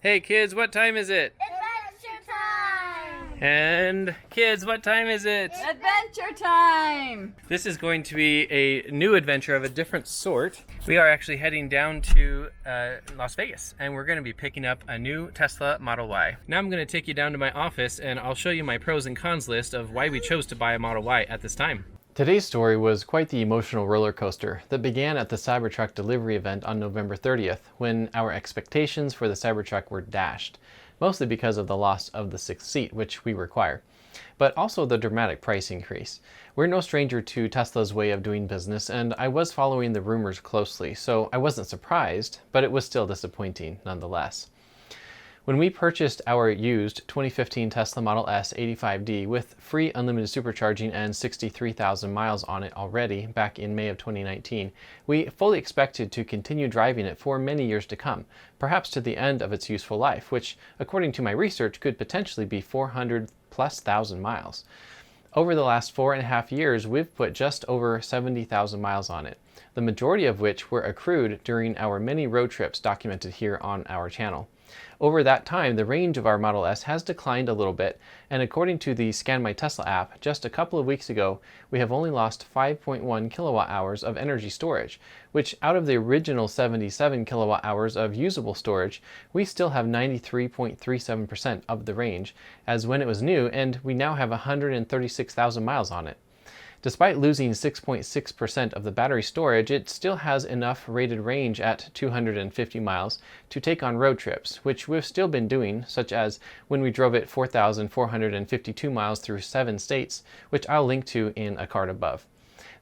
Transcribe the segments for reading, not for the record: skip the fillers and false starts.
Hey kids, what time is it? Adventure time! And kids, what time is it? Adventure time! This is going to be a new adventure of a different sort. We are actually heading down to Las Vegas, and we're going to be picking up a new Tesla Model Y. Now I'm going to take you down to my office, and I'll show you my pros and cons list of why we chose to buy a Model Y at this time. Today's story was quite the emotional roller coaster that began at the Cybertruck delivery event on November 30th, when our expectations for the Cybertruck were dashed, mostly because of the loss of the sixth seat, which we require, but also the dramatic price increase. We're no stranger to Tesla's way of doing business, and I was following the rumors closely, so I wasn't surprised, but it was still disappointing nonetheless. When we purchased our used 2015 Tesla Model S 85D with free unlimited supercharging and 63,000 miles on it already back in May of 2019, we fully expected to continue driving it for many years to come, perhaps to the end of its useful life, which, according to my research, could potentially be 400,000+ miles. Over the last 4.5 years, we've put just over 70,000 miles on it, the majority of which were accrued during our many road trips documented here on our channel. Over that time, the range of our Model S has declined a little bit, and according to the Scan My Tesla app, just a couple of weeks ago, we have only lost 5.1 kilowatt hours of energy storage, which out of the original 77 kilowatt hours of usable storage, we still have 93.37% of the range, as when it was new, and we now have 136,000 miles on it. Despite losing 6.6% of the battery storage, it still has enough rated range at 250 miles to take on road trips, which we've still been doing, such as when we drove it 4,452 miles through 7 states, which I'll link to in a card above.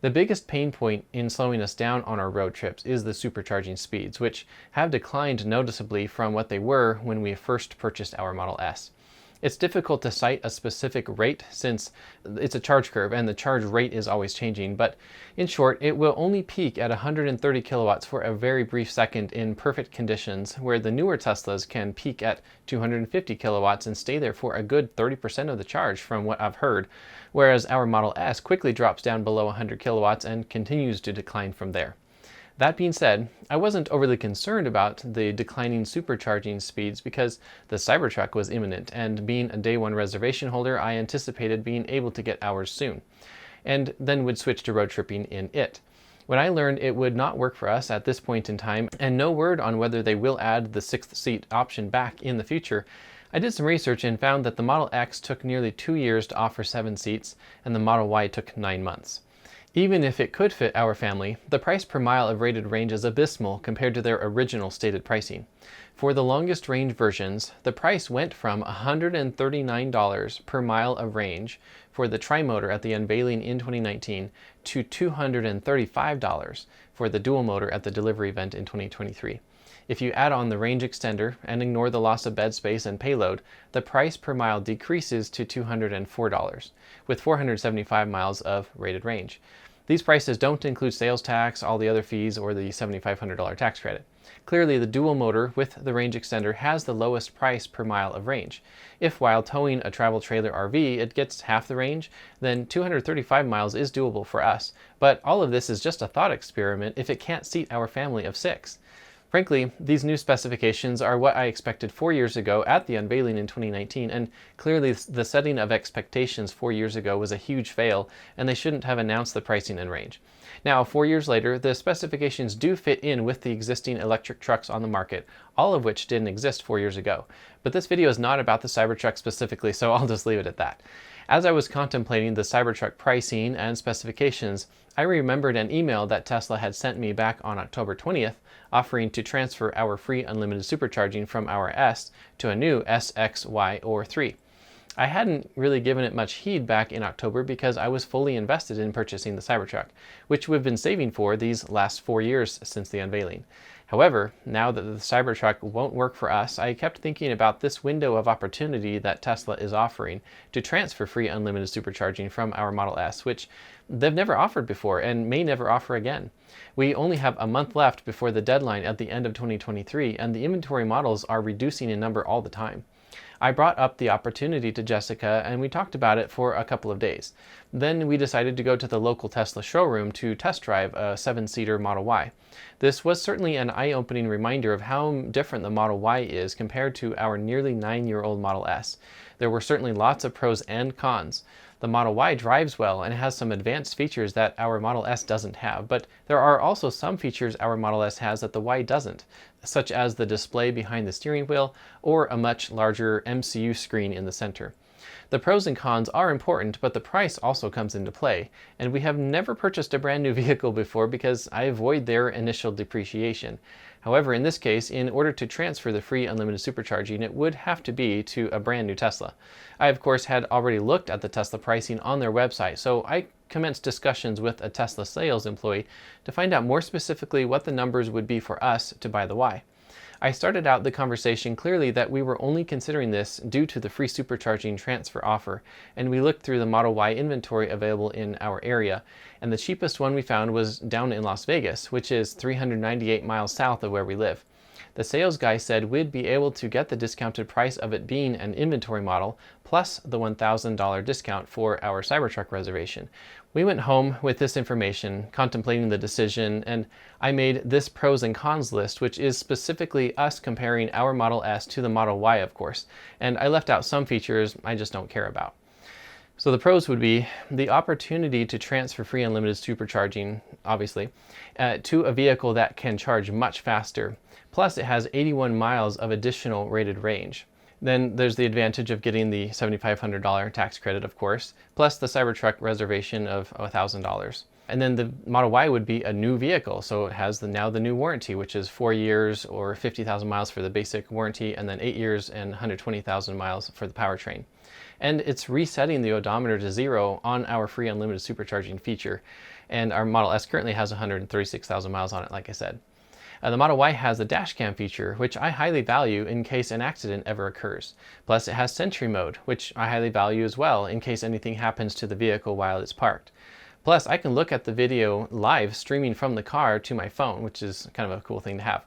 The biggest pain point in slowing us down on our road trips is the supercharging speeds, which have declined noticeably from what they were when we first purchased our Model S. It's difficult to cite a specific rate since it's a charge curve and the charge rate is always changing, but in short, it will only peak at 130 kilowatts for a very brief second in perfect conditions, where the newer Teslas can peak at 250 kilowatts and stay there for a good 30% of the charge from what I've heard, whereas our Model S quickly drops down below 100 kilowatts and continues to decline from there. That being said, I wasn't overly concerned about the declining supercharging speeds because the Cybertruck was imminent, and being a day one reservation holder, I anticipated being able to get ours soon, and then would switch to road tripping in it. When I learned it would not work for us at this point in time, and no word on whether they will add the sixth seat option back in the future, I did some research and found that the Model X took nearly 2 years to offer 7 seats, and the Model Y took 9 months. Even if it could fit our family, the price per mile of rated range is abysmal compared to their original stated pricing. For the longest range versions, the price went from $139 per mile of range for the tri-motor at the unveiling in 2019 to $235 for the dual motor at the delivery event in 2023. If you add on the range extender and ignore the loss of bed space and payload, the price per mile decreases to $204, with 475 miles of rated range. These prices don't include sales tax, all the other fees, or the $7,500 tax credit. Clearly, the dual motor with the range extender has the lowest price per mile of range. If while towing a travel trailer RV it gets half the range, then 235 miles is doable for us, but all of this is just a thought experiment if it can't seat our family of 6. Frankly, these new specifications are what I expected 4 years ago at the unveiling in 2019, and clearly the setting of expectations 4 years ago was a huge fail, and they shouldn't have announced the pricing and range. Now, 4 years later, the specifications do fit in with the existing electric trucks on the market, all of which didn't exist 4 years ago. But this video is not about the Cybertruck specifically, so I'll just leave it at that. As I was contemplating the Cybertruck pricing and specifications, I remembered an email that Tesla had sent me back on October 20th, offering to transfer our free unlimited supercharging from our S to a new S, X, Y, or 3. I hadn't really given it much heed back in October because I was fully invested in purchasing the Cybertruck, which we've been saving for these last 4 years since the unveiling. However, now that the Cybertruck won't work for us, I kept thinking about this window of opportunity that Tesla is offering to transfer free unlimited supercharging from our Model S, which they've never offered before and may never offer again. We only have a month left before the deadline at the end of 2023, and the inventory models are reducing in number all the time. I brought up the opportunity to Jessica and we talked about it for a couple of days. Then we decided to go to the local Tesla showroom to test drive a 7-seater Model Y. This was certainly an eye-opening reminder of how different the Model Y is compared to our nearly 9-year-old Model S. There were certainly lots of pros and cons. The Model Y drives well and has some advanced features that our Model S doesn't have, but there are also some features our Model S has that the Y doesn't, such as the display behind the steering wheel or a much larger MCU screen in the center. The pros and cons are important, but the price also comes into play, and we have never purchased a brand new vehicle before because I avoid their initial depreciation. However, in this case, in order to transfer the free unlimited supercharging, it would have to be to a brand new Tesla. I, of course, had already looked at the Tesla pricing on their website, so I commenced discussions with a Tesla sales employee to find out more specifically what the numbers would be for us to buy the Y. I started out the conversation clearly that we were only considering this due to the free supercharging transfer offer, and we looked through the Model Y inventory available in our area, and the cheapest one we found was down in Las Vegas, which is 398 miles south of where we live. The sales guy said we'd be able to get the discounted price of it being an inventory model, plus the $1,000 discount for our Cybertruck reservation. We went home with this information, contemplating the decision, and I made this pros and cons list, which is specifically us comparing our Model S to the Model Y, of course, and I left out some features I just don't care about. So the pros would be the opportunity to transfer free unlimited supercharging, obviously, to a vehicle that can charge much faster. Plus, it has 81 miles of additional rated range. Then there's the advantage of getting the $7,500 tax credit, of course, plus the Cybertruck reservation of $1,000. And then the Model Y would be a new vehicle, so it has now the new warranty, which is 4 years or 50,000 miles for the basic warranty, and then 8 years and 120,000 miles for the powertrain. And it's resetting the odometer to 0 on our free unlimited supercharging feature. And our Model S currently has 136,000 miles on it, like I said. The Model Y has a dash cam feature, which I highly value in case an accident ever occurs. Plus, it has Sentry mode, which I highly value as well in case anything happens to the vehicle while it's parked. Plus, I can look at the video live streaming from the car to my phone, which is kind of a cool thing to have.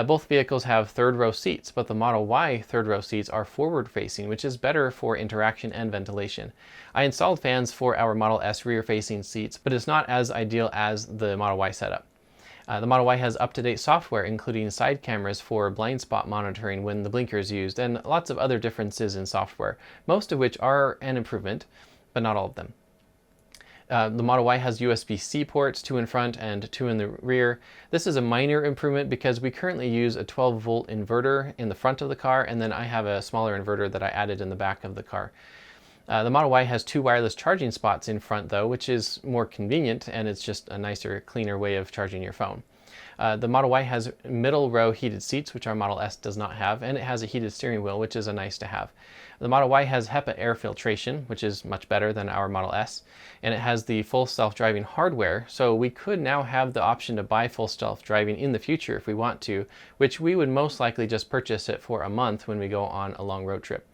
Both vehicles have third row seats, but the Model Y third row seats are forward facing, which is better for interaction and ventilation. I installed fans for our Model S rear facing seats, but it's not as ideal as the Model Y setup. The Model Y has up-to-date software, including side cameras for blind spot monitoring when the blinker is used, and lots of other differences in software, most of which are an improvement, but not all of them. The Model Y has USB-C ports, 2 in front and 2 in the rear. This is a minor improvement because we currently use a 12-volt inverter in the front of the car, and then I have a smaller inverter that I added in the back of the car. The Model Y has 2 wireless charging spots in front though, which is more convenient, and it's just a nicer, cleaner way of charging your phone. The Model Y has middle row heated seats, which our Model S does not have, and it has a heated steering wheel, which is a nice to have. The Model Y has HEPA air filtration, which is much better than our Model S, and it has the full self-driving hardware, so we could now have the option to buy full self-driving in the future if we want to, which we would most likely just purchase it for a month when we go on a long road trip.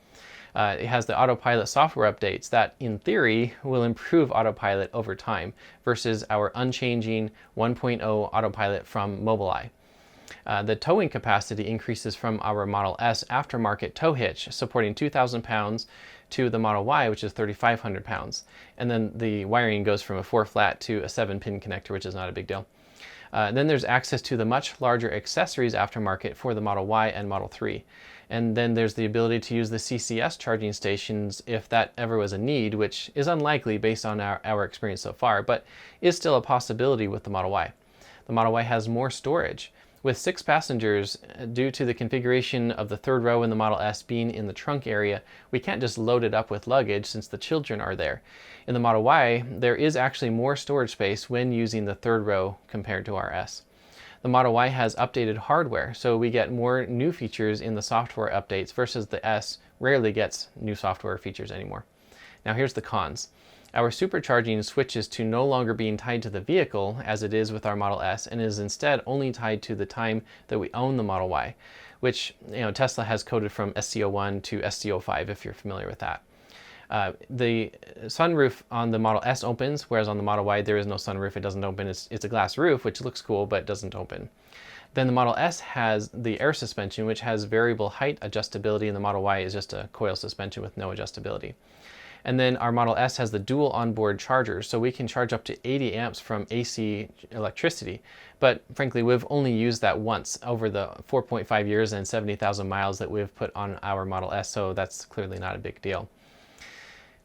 It has the autopilot software updates that, in theory, will improve autopilot over time versus our unchanging 1.0 autopilot from Mobileye. The towing capacity increases from our Model S aftermarket tow hitch, supporting 2,000 pounds, to the Model Y, which is 3,500 pounds. And then the wiring goes from a 4-flat to a 7-pin connector, which is not a big deal. Then there's access to the much larger accessories aftermarket for the Model Y and Model 3. And then there's the ability to use the CCS charging stations if that ever was a need, which is unlikely based on our experience so far, but is still a possibility with the Model Y. The Model Y has more storage. With 6 passengers, due to the configuration of the third row in the Model S being in the trunk area, we can't just load it up with luggage since the children are there. In the Model Y, there is actually more storage space when using the third row compared to our S. The Model Y has updated hardware, so we get more new features in the software updates versus the S rarely gets new software features anymore. Now here's the cons. Our supercharging switches to no longer being tied to the vehicle as it is with our Model S, and is instead only tied to the time that we own the Model Y, which Tesla has coded from SC01 to SC05 if you're familiar with that. The sunroof on the Model S opens, whereas on the Model Y there is no sunroof. It doesn't open. It's a glass roof, which looks cool, but doesn't open. Then the Model S has the air suspension, which has variable height adjustability, and the Model Y is just a coil suspension with no adjustability. And then our Model S has the dual onboard chargers, so we can charge up to 80 amps from AC electricity. But frankly, we've only used that once over the 4.5 years and 70,000 miles that we've put on our Model S, so that's clearly not a big deal.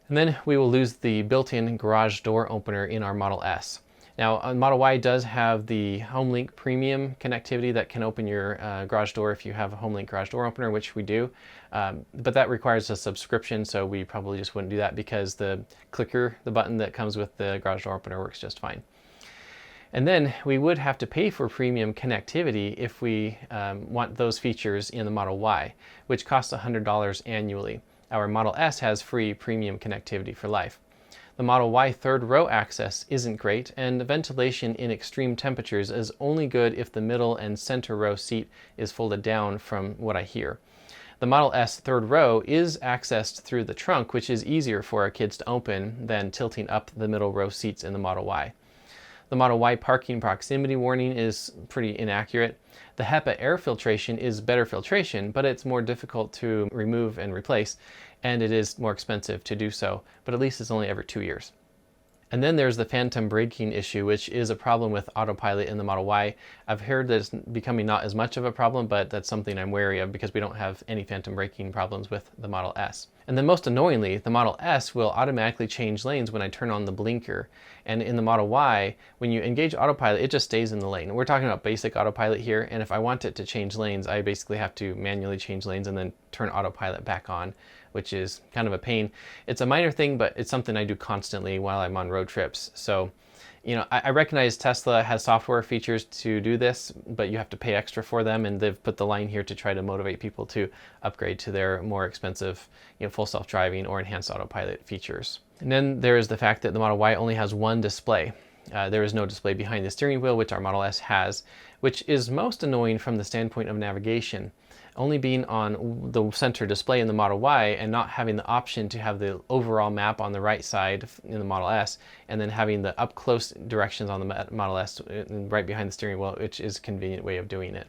And then we will lose the built-in garage door opener in our Model S. Now, Model Y does have the HomeLink premium connectivity that can open your garage door if you have a HomeLink garage door opener, which we do. But that requires a subscription, so we probably just wouldn't do that because the clicker, the button that comes with the garage door opener, works just fine. And then we would have to pay for premium connectivity if we want those features in the Model Y, which costs $100 annually. Our Model S has free premium connectivity for life. The Model Y third row access isn't great, and the ventilation in extreme temperatures is only good if the middle and center row seat is folded down, from what I hear. The Model S third row is accessed through the trunk, which is easier for our kids to open than tilting up the middle row seats in the Model Y. The Model Y parking proximity warning is pretty inaccurate. The HEPA air filtration is better filtration, but it's more difficult to remove and replace, and it is more expensive to do so, but at least it's only every 2 years. And then there's the phantom braking issue, which is a problem with autopilot in the Model Y. I've heard that it's becoming not as much of a problem, but that's something I'm wary of because we don't have any phantom braking problems with the Model S. And then most annoyingly, the Model S will automatically change lanes when I turn on the blinker. And in the Model Y, when you engage autopilot, it just stays in the lane. We're talking about basic autopilot here, and if I want it to change lanes, I basically have to manually change lanes and then turn autopilot back on, which is kind of a pain. It's a minor thing, but it's something I do constantly while I'm on road trips. So, you know, I recognize Tesla has software features to do this, but you have to pay extra for them, and they've put the line here to try to motivate people to upgrade to their more expensive, you know, full self-driving or enhanced autopilot features. And then there is the fact that the Model Y only has one display. There is no display behind the steering wheel, which our Model S has, which is most annoying from the standpoint of navigation. Only being on the center display in the Model Y and not having the option to have the overall map on the right side in the Model S, and then having the up close directions on the Model S right behind the steering wheel, which is a convenient way of doing it.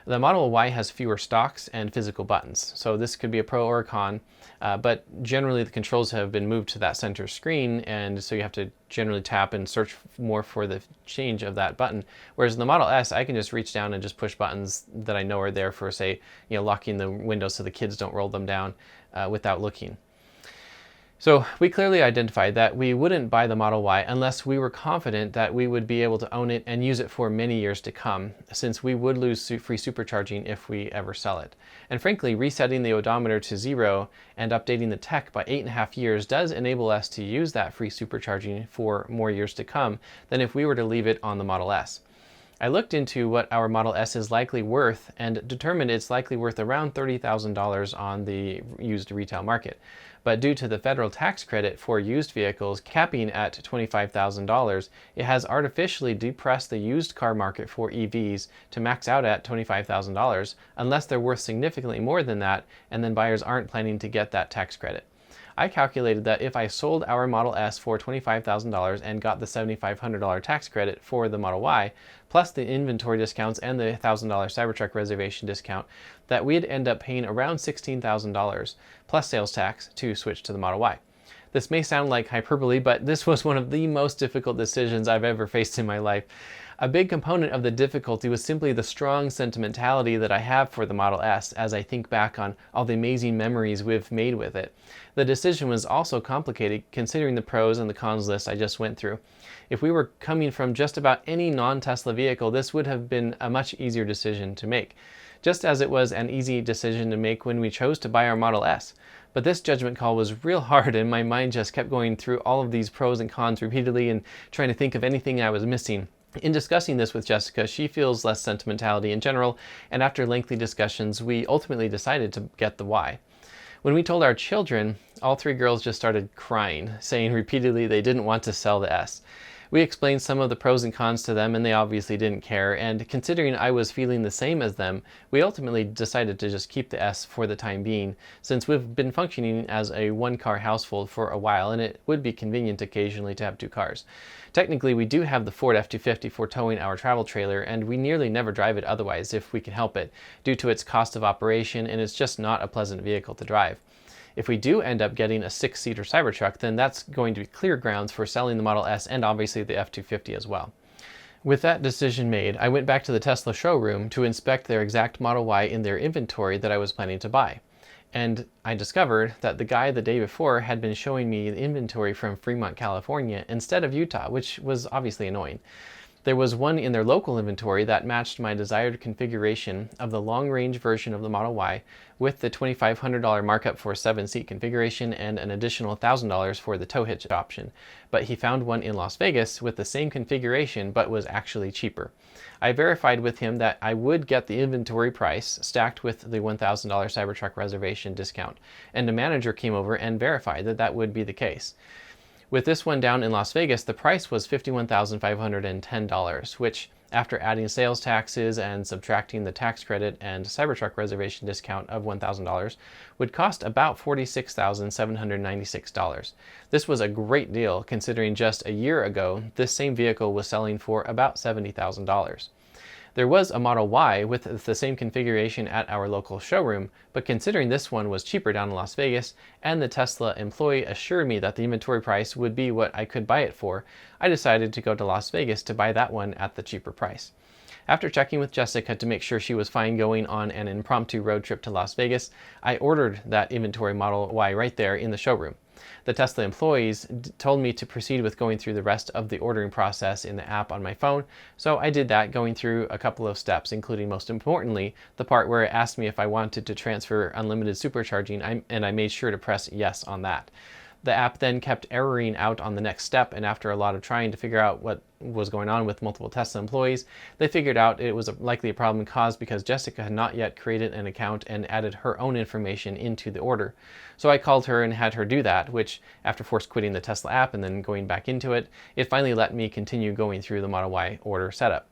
The Model Y has fewer stalks and physical buttons, so this could be a pro or a con, but generally the controls have been moved to that center screen, and so you have to generally tap and search more for the change of that button. Whereas in the Model S, I can just reach down and just push buttons that I know are there for, say, you know, locking the windows so the kids don't roll them down without looking. So we clearly identified that we wouldn't buy the Model Y unless we were confident that we would be able to own it and use it for many years to come, since we would lose free supercharging if we ever sell it. And frankly, resetting the odometer to 0 and updating the tech by 8.5 years does enable us to use that free supercharging for more years to come than if we were to leave it on the Model S. I looked into what our Model S is likely worth and determined it's likely worth around $30,000 on the used retail market. But due to the federal tax credit for used vehicles capping at $25,000, it has artificially depressed the used car market for EVs to max out at $25,000 unless they're worth significantly more than that, and then buyers aren't planning to get that tax credit. I calculated that if I sold our Model S for $25,000 and got the $7,500 tax credit for the Model Y, plus the inventory discounts and the $1,000 Cybertruck reservation discount, that we'd end up paying around $16,000 plus sales tax to switch to the Model Y. This may sound like hyperbole, but this was one of the most difficult decisions I've ever faced in my life. A big component of the difficulty was simply the strong sentimentality that I have for the Model S as I think back on all the amazing memories we've made with it. The decision was also complicated considering the pros and the cons list I just went through. If we were coming from just about any non-Tesla vehicle, this would have been a much easier decision to make, just as it was an easy decision to make when we chose to buy our Model S. But this judgment call was real hard, and my mind just kept going through all of these pros and cons repeatedly and trying to think of anything I was missing. In discussing this with Jessica, she feels less sentimentality in general, and after lengthy discussions, we ultimately decided to get the Y. When we told our children, all three girls just started crying, saying repeatedly they didn't want to sell the S. We explained some of the pros and cons to them, and they obviously didn't care, and considering I was feeling the same as them, we ultimately decided to just keep the S for the time being, since we've been functioning as a one-car household for a while, and it would be convenient occasionally to have 2 cars. Technically, we do have the Ford F-250 for towing our travel trailer, and we nearly never drive it otherwise if we can help it, due to its cost of operation, and it's just not a pleasant vehicle to drive. If we do end up getting a 6-seater Cybertruck, then that's going to be clear grounds for selling the Model S and obviously the F-250 as well. With that decision made, I went back to the Tesla showroom to inspect their exact Model Y in their inventory that I was planning to buy. And I discovered that the guy the day before had been showing me the inventory from Fremont, California instead of Utah, which was obviously annoying. There was one in their local inventory that matched my desired configuration of the long-range version of the Model Y with the $2,500 markup for a 7-seat configuration and an additional $1,000 for the tow hitch option. But he found one in Las Vegas with the same configuration but was actually cheaper. I verified with him that I would get the inventory price stacked with the $1,000 Cybertruck reservation discount, and the manager came over and verified that that would be the case. With this one down in Las Vegas, the price was $51,510, which, after adding sales taxes and subtracting the tax credit and Cybertruck reservation discount of $1,000, would cost about $46,796. This was a great deal considering just a year ago, this same vehicle was selling for about $70,000. There was a Model Y with the same configuration at our local showroom, but considering this one was cheaper down in Las Vegas, and the Tesla employee assured me that the inventory price would be what I could buy it for, I decided to go to Las Vegas to buy that one at the cheaper price. After checking with Jessica to make sure she was fine going on an impromptu road trip to Las Vegas, I ordered that inventory Model Y right there in the showroom. The Tesla employees told me to proceed with going through the rest of the ordering process in the app on my phone, so I did that, going through a couple of steps, including most importantly, the part where it asked me if I wanted to transfer Unlimited Supercharging, and I made sure to press yes on that. The app then kept erroring out on the next step, and after a lot of trying to figure out what was going on with multiple Tesla employees, they figured out it was likely a problem caused because Jessica had not yet created an account and added her own information into the order. So I called her and had her do that, which, after force quitting the Tesla app and then going back into it, it finally let me continue going through the Model Y order setup.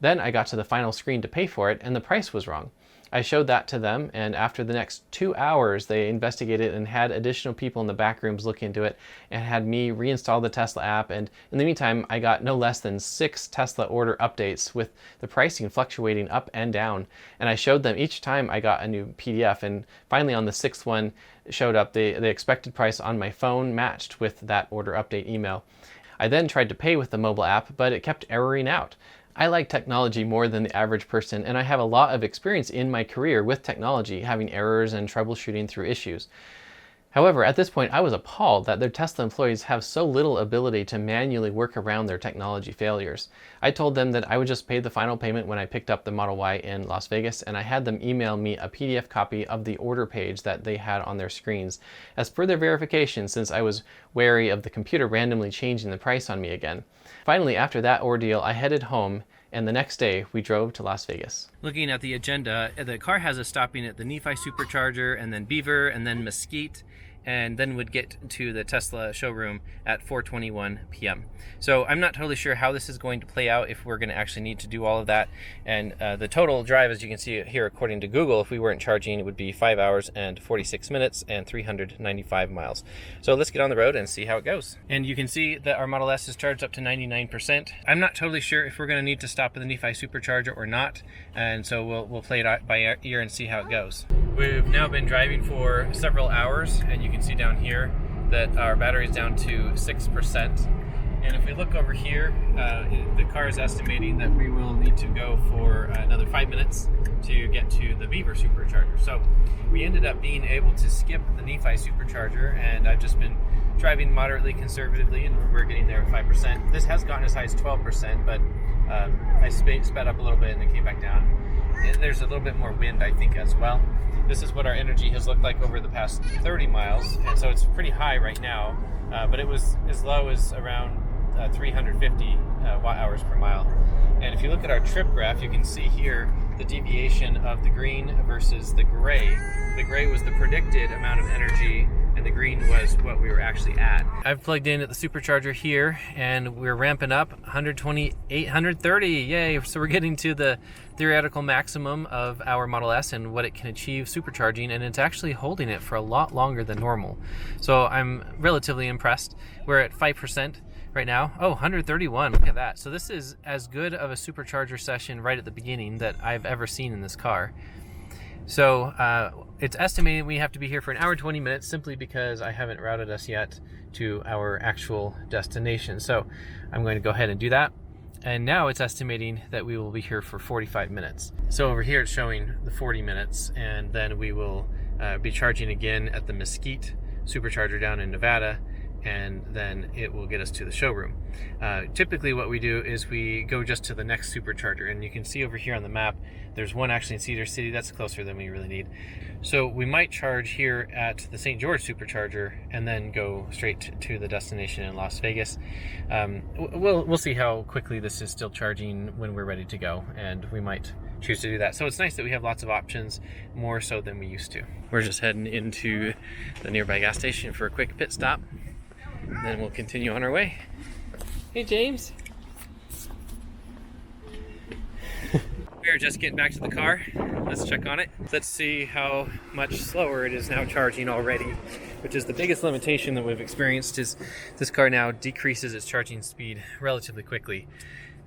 Then I got to the final screen to pay for it, and the price was wrong. I showed that to them, and after the next 2 hours, they investigated and had additional people in the back rooms look into it and had me reinstall the Tesla app. And in the meantime, I got no less than 6 Tesla order updates with the pricing fluctuating up and down. And I showed them each time I got a new PDF. And finally, on the 6th one, showed up the expected price on my phone matched with that order update email. I then tried to pay with the mobile app, but it kept erroring out. I like technology more than the average person, and I have a lot of experience in my career with technology, having errors and troubleshooting through issues. However, at this point, I was appalled that their Tesla employees have so little ability to manually work around their technology failures. I told them that I would just pay the final payment when I picked up the Model Y in Las Vegas, and I had them email me a PDF copy of the order page that they had on their screens as further verification, since I was wary of the computer randomly changing the price on me again. Finally, after that ordeal, I headed home, and the next day we drove to Las Vegas. Looking at the agenda, the car has us stopping at the Nephi Supercharger, and then Beaver, and then Mesquite, and then would get to the Tesla showroom at 4:21 p.m. So I'm not totally sure how this is going to play out, if we're going to actually need to do all of that. And the total drive, as you can see here, according to Google, if we weren't charging, it would be 5 hours and 46 minutes and 395 miles. So let's get on the road and see how it goes. And you can see that our Model S is charged up to 99%. I'm not totally sure if we're going to need to stop at the Nephi Supercharger or not, and so we'll play it out by ear and see how it goes. We've now been driving for several hours, and you can see down here that our battery is down to 6%. And if we look over here, the car is estimating that we will need to go for another 5 minutes to get to the Beaver Supercharger. So we ended up being able to skip the Nephi Supercharger, and I've just been driving moderately conservatively, and we're getting there at 5%. This has gotten as high as 12%, but I sped up a little bit and it came back down. There's a little bit more wind, I think, as well. This is what our energy has looked like over the past 30 miles, and so it's pretty high right now, but it was as low as around 350 watt hours per mile. And if you look at our trip graph, you can see here the deviation of the green versus the gray. The gray was the predicted amount of energy, and the green was what we were actually at. I've plugged in at the supercharger here, and we're ramping up 128, 130, yay! So we're getting to the theoretical maximum of our Model S and what it can achieve supercharging, and it's actually holding it for a lot longer than normal. So I'm relatively impressed. We're at 5% right now. Oh, 131, look at that. So this is as good of a supercharger session right at the beginning that I've ever seen in this car. So it's estimated we have to be here for an hour and 20 minutes simply because I haven't routed us yet to our actual destination. So I'm going to go ahead and do that. And now it's estimating that we will be here for 45 minutes. So over here it's showing the 40 minutes, and then we will be charging again at the Mesquite Supercharger down in Nevada, and then it will get us to the showroom. Typically what we do is we go just to the next supercharger, and you can see over here on the map there's one actually in Cedar City. That's closer than we really need. So we might charge here at the St. George Supercharger and then go straight to the destination in Las Vegas. We'll see how quickly this is still charging when we're ready to go, and we might choose to do that. So it's nice that we have lots of options, more so than we used to. We're just heading into the nearby gas station for a quick pit stop, and then we'll continue on our way. Hey James. We're just getting back to the car. Let's check on it. Let's see how much slower it is now charging already, which is the biggest limitation that we've experienced. Is this car now decreases its charging speed relatively quickly.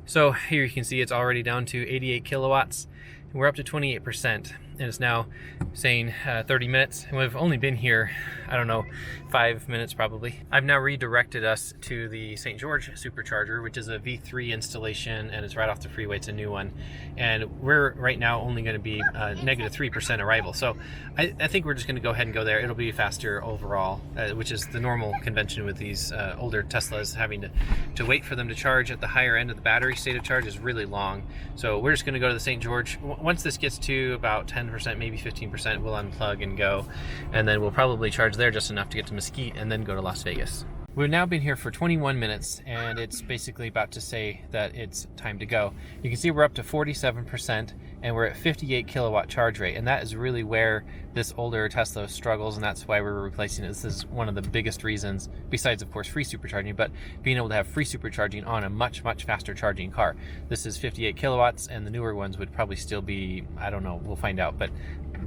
So here you can see it's already down to 88 kilowatts. We're up to 28%, and it's now saying 30 minutes. And we've only been here, I don't know, 5 minutes probably. I've now redirected us to the St. George Supercharger, which is a V3 installation, and it's right off the freeway. It's a new one. And we're right now only going to be negative 3% arrival. So I think we're just going to go ahead and go there. It'll be faster overall, which is the normal convention with these older Teslas. Having to wait for them to charge at the higher end of the battery state of charge is really long. So we're just going to go to the St. George. Once this gets to about 10%, maybe 15%, we'll unplug and go, and then we'll probably charge there just enough to get to Mesquite and then go to Las Vegas. We've now been here for 21 minutes, and it's basically about to say that it's time to go. You can see we're up to 47%, and we're at 58 kilowatt charge rate, and that is really where this older Tesla struggles, and that's why we're replacing it. This is one of the biggest reasons, besides of course free supercharging, but being able to have free supercharging on a much faster charging car. This is 58 kilowatts, and the newer ones would probably still be, I don't know, we'll find out, but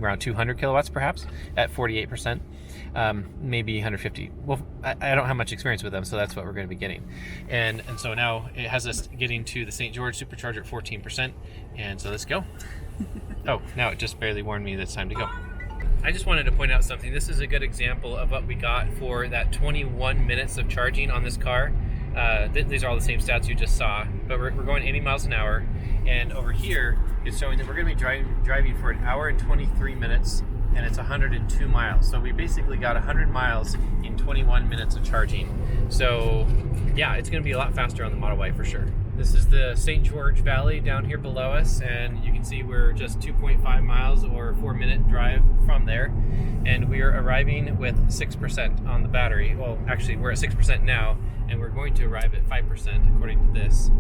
around 200 kilowatts perhaps at 48%, maybe 150. Well, I don't have much experience with them, so that's what we're going to be getting. And so now it has us getting to the St. George Supercharger at 14%, and so let's go. Oh, now it just barely warned me that it's time to go. I just wanted to point out something. This is a good example of what we got for that 21 minutes of charging on this car. These are all the same stats you just saw, but we're going 80 miles an hour, and over here it's showing that we're going to be driving for an hour and 23 minutes, and it's 102 miles. So we basically got 100 miles in 21 minutes of charging. So yeah, it's going to be a lot faster on the Model Y for sure. This is the St. George Valley down here below us, and you can see we're just 2.5 miles or 4-minute drive from there, and we are arriving with 6% on the battery. Well, actually we're at 6% now, and we're going to arrive at 5% according to this.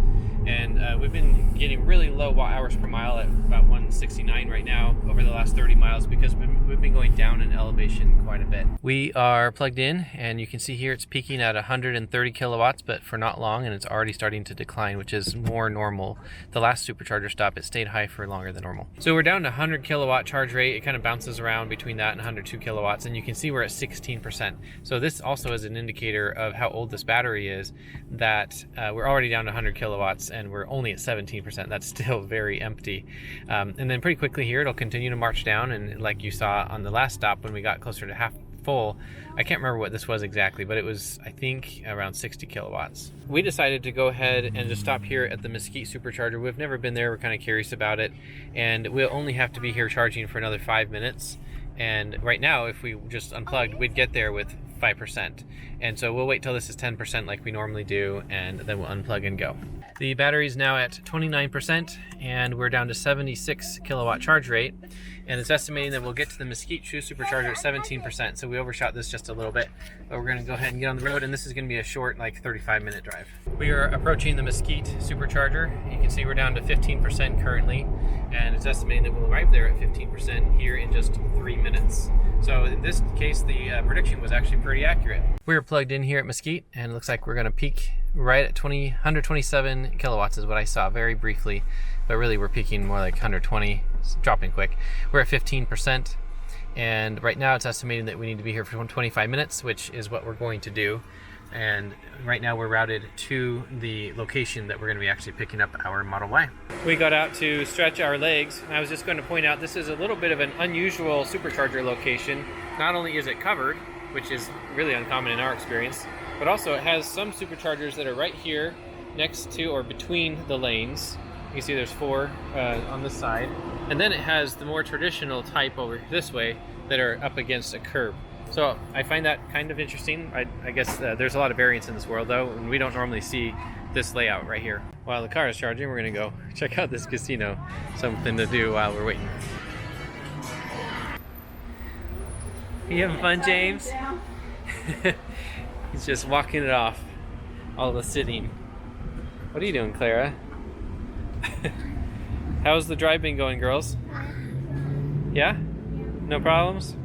And we've been getting really low watt hours per mile at about 169 right now over the last 30 miles because we've been going down in elevation quite a bit. We are plugged in, and you can see here it's peaking at 130 kilowatts, but for not long, and it's already starting to decline, which is more normal. The last supercharger stop, it stayed high for longer than normal. So we're down to 100 kilowatt charge rate. It kind of bounces around between that and 102 kilowatts, and you can see we're at 16%. So this also is an indicator of how old this battery is, that we're already down to 100 kilowatts and we're only at 17%. That's still very empty. And then pretty quickly here it'll continue to march down, and like you saw on the last stop when we got closer to half full, I can't remember what this was exactly, but it was, I think, around 60 kilowatts. We decided to go ahead and just stop here at the Mesquite Supercharger. We've never been there, we're kind of curious about it, and we'll only have to be here charging for another 5 minutes. And right now, if we just unplugged, we'd get there with 5%. And so we'll wait till this is 10% like we normally do, and then we'll unplug and go. The battery's now at 29%, and we're down to 76 kilowatt charge rate. And it's estimating that we'll get to the Mesquite Supercharger at 17%. So we overshot this just a little bit, but we're gonna go ahead and get on the road, and this is gonna be a short, like 35-minute drive. We are approaching the Mesquite Supercharger. You can see we're down to 15% currently, and it's estimating that we'll arrive there at 15% here in just 3 minutes. So in this case, the prediction was actually pretty accurate. We're plugged in here at Mesquite, and it looks like we're gonna peak right at 127 kilowatts is what I saw very briefly, but really we're peaking more like 120, dropping quick. We're at 15%, and right now it's estimating that we need to be here for 25 minutes, which is what we're going to do. And right now we're routed to the location that we're going to be actually picking up our Model Y. We got out to stretch our legs, and I was just going to point out this is a little bit of an unusual supercharger location. Not only is it covered, which is really uncommon in our experience, but also it has some superchargers that are right here next to or between the lanes. You can see there's 4 on this side, and then it has the more traditional type over this way that are up against a curb. So I find that kind of interesting. I guess there's a lot of variance in this world though, and we don't normally see this layout right here. While the car is charging, we're gonna go check out this casino. Something to do while we're waiting. You having fun, James? He's just walking it off. All the sitting. What are you doing, Clara? How's the drive been going, girls? Yeah? No problems?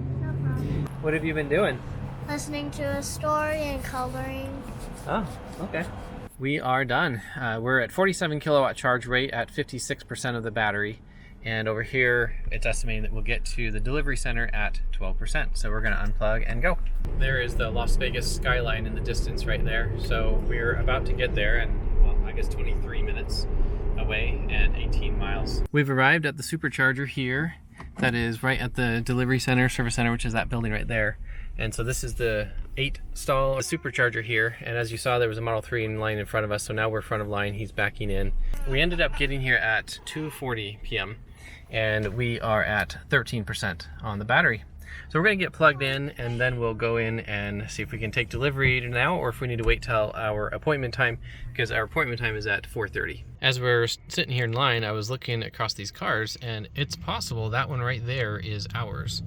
What have you been doing? Listening to a story and coloring. Oh, okay. We are done. We're at 47 kilowatt charge rate at 56% of the battery. And over here, it's estimating that we'll get to the delivery center at 12%. So we're gonna unplug and go. There is the Las Vegas skyline in the distance right there. So we're about to get there, and well, I guess 23 minutes away and 18 miles. We've arrived at the supercharger here. That is right at the delivery center, service center, which is that building right there. And so this is the 8-stall supercharger here. And as you saw, there was a Model 3 in line in front of us. So now we're front of line, he's backing in. We ended up getting here at 2:40 p.m. and we are at 13% on the battery. So we're gonna get plugged in, and then we'll go in and see if we can take delivery now, or if we need to wait till our appointment time, because our appointment time is at 4:30. As we're sitting here in line, I was looking across these cars, and it's possible that one right there is ours.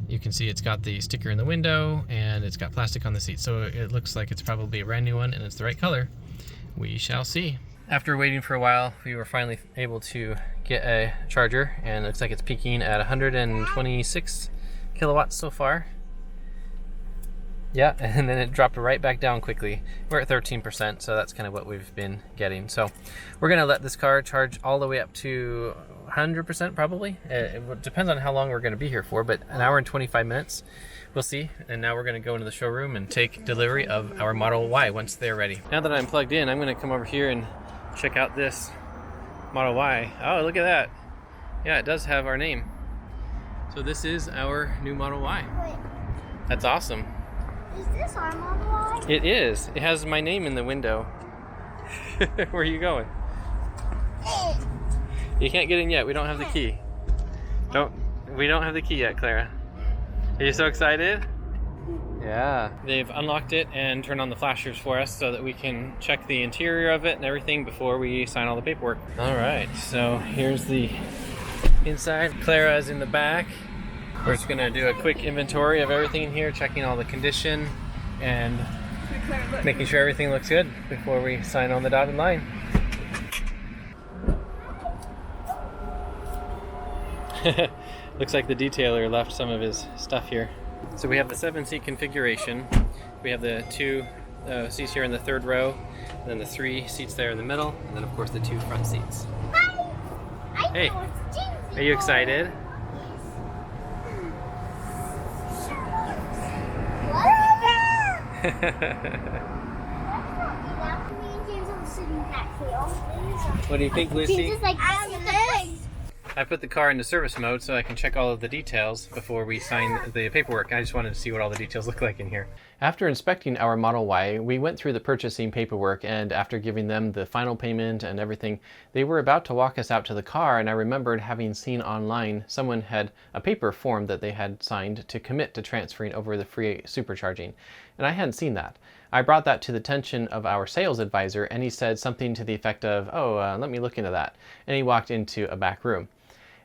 You can see it's got the sticker in the window, and it's got plastic on the seat, so it looks like it's probably a brand new one, and it's the right color. We shall see. After waiting for a while, we were finally able to get a charger, and it looks like it's peaking at 126 kilowatts so far. Yeah, and then it dropped right back down quickly. We're at 13%, so that's kind of what we've been getting. So we're gonna let this car charge all the way up to 100% probably. It depends on how long we're gonna be here for, but an hour and 25 minutes, we'll see. And now we're gonna go into the showroom and take delivery of our Model Y once they're ready. Now that I'm plugged in, I'm gonna come over here and check out this Model Y. Oh, look at that. Yeah, it does have our name. So this is our new Model Y. Wait, That's awesome. is this our Model Y? It is. It has my name in the window. Where are you going? You can't get in yet. We don't have the key. We don't have the key yet, Clara. Are you so excited? Yeah. They've unlocked it and turned on the flashers for us so that we can check the interior of it and everything before we sign all the paperwork. All right, so here's the inside. Clara is in the back. We're just gonna do a quick inventory of everything in here, checking all the condition and making sure everything looks good before we sign on the dotted line. Looks like the detailer left some of his stuff here. So we have the 7-seat configuration. We have the 2 seats here in the 3rd row, and then the 3 seats there in the middle, and then of course the 2 front seats. Hi! Hey, are you excited? What do you think, Lucy? I put the car into service mode so I can check all of the details before we sign the paperwork. I just wanted to see what all the details look like in here. After inspecting our Model Y, we went through the purchasing paperwork, and after giving them the final payment and everything, they were about to walk us out to the car, and I remembered having seen online someone had a paper form that they had signed to commit to transferring over the free supercharging, and I hadn't seen that. I brought that to the attention of our sales advisor, and he said something to the effect of, let me look into that, and he walked into a back room.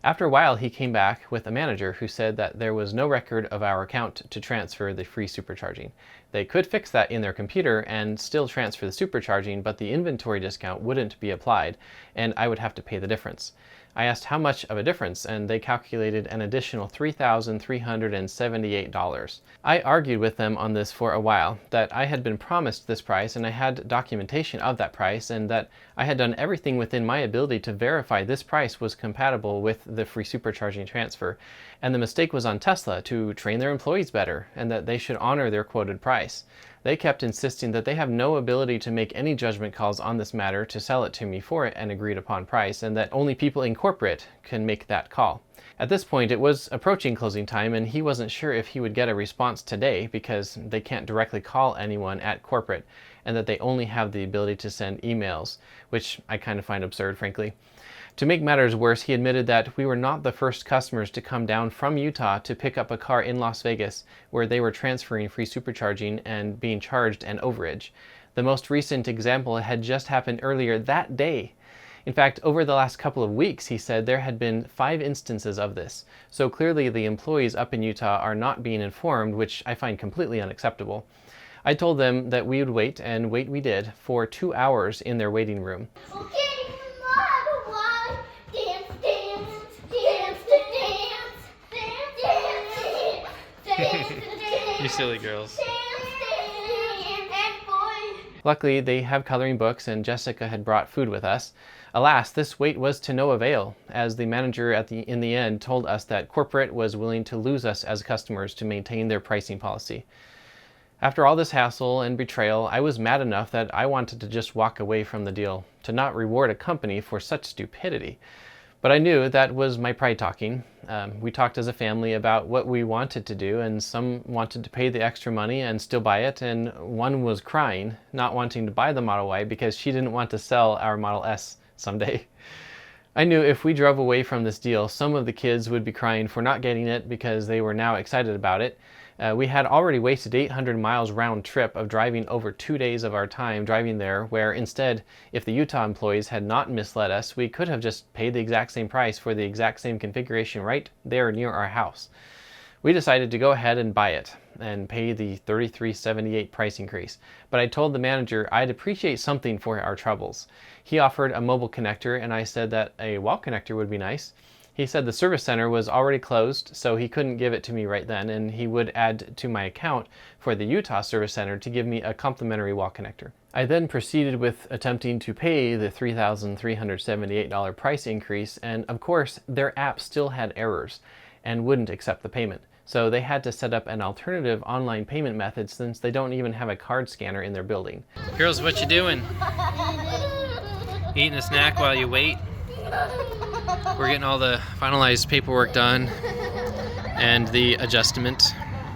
After a while, he came back with a manager who said that there was no record of our account to transfer the free supercharging. They could fix that in their computer and still transfer the supercharging, but the inventory discount wouldn't be applied, and I would have to pay the difference. I asked how much of a difference, and they calculated an additional $3,378. I argued with them on this for a while, that I had been promised this price and I had documentation of that price, and that I had done everything within my ability to verify this price was compatible with the free supercharging transfer, and the mistake was on Tesla to train their employees better, and that they should honor their quoted price. They kept insisting that they have no ability to make any judgment calls on this matter to sell it to me for an agreed upon price, and that only people in corporate can make that call. At this point, it was approaching closing time, and he wasn't sure if he would get a response today because they can't directly call anyone at corporate, and that they only have the ability to send emails, which I kind of find absurd, frankly. To make matters worse, he admitted that we were not the first customers to come down from Utah to pick up a car in Las Vegas where they were transferring free supercharging and being charged an overage. The most recent example had just happened earlier that day. In fact, over the last couple of weeks, he said there had been 5 instances of this. So clearly the employees up in Utah are not being informed, which I find completely unacceptable. I told them that we would wait, and wait we did, for 2 hours in their waiting room. Okay, Model Y, dance, dance, dance, dance, dance, dance, dance, You silly girls. Luckily, they have coloring books, and Jessica had brought food with us. Alas, this wait was to no avail, as the manager in the end told us that corporate was willing to lose us as customers to maintain their pricing policy. After all this hassle and betrayal, I was mad enough that I wanted to just walk away from the deal, to not reward a company for such stupidity. But I knew that was my pride talking. We talked as a family about what we wanted to do, and some wanted to pay the extra money and still buy it, and one was crying, not wanting to buy the Model Y because she didn't want to sell our Model S someday. I knew if we drove away from this deal, some of the kids would be crying for not getting it because they were now excited about it. We had already wasted 800 miles round trip of driving over 2 days of our time driving there, where instead, if the Utah employees had not misled us, we could have just paid the exact same price for the exact same configuration right there near our house. We decided to go ahead and buy it and pay the $33.78 price increase, but I told the manager I'd appreciate something for our troubles. He offered a mobile connector, and I said that a wall connector would be nice. He said the service center was already closed, so he couldn't give it to me right then, and he would add to my account for the Utah service center to give me a complimentary wall connector. I then proceeded with attempting to pay the $3,378 price increase, and of course their app still had errors and wouldn't accept the payment. So they had to set up an alternative online payment method since they don't even have a card scanner in their building. Girls, what you doing? Eating a snack while you wait? We're getting all the finalized paperwork done and the adjustment,